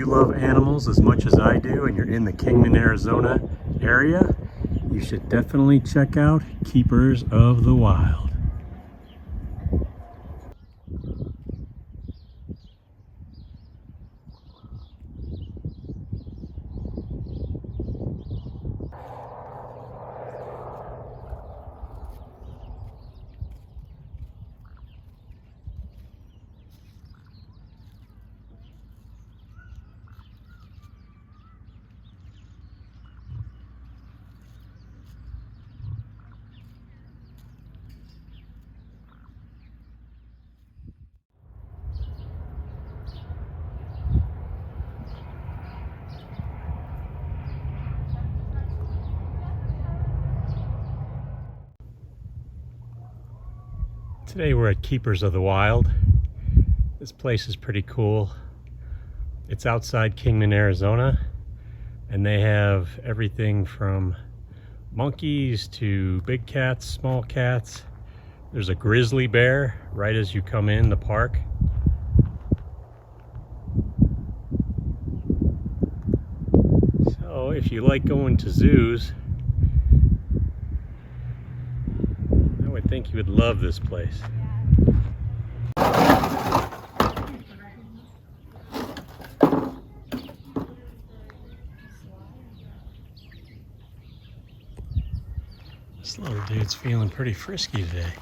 you love animals as much as I do and you're in the Kingman, Arizona area, you should definitely check out Keepers of the Wild. Today we're at Keepers of the Wild. This place is pretty cool. It's outside Kingman, Arizona, and they have everything from monkeys to big cats, small cats. There's a grizzly bear right as you come in the park. So if you like going to zoos, I think you would love this place. This little dude's feeling pretty frisky today.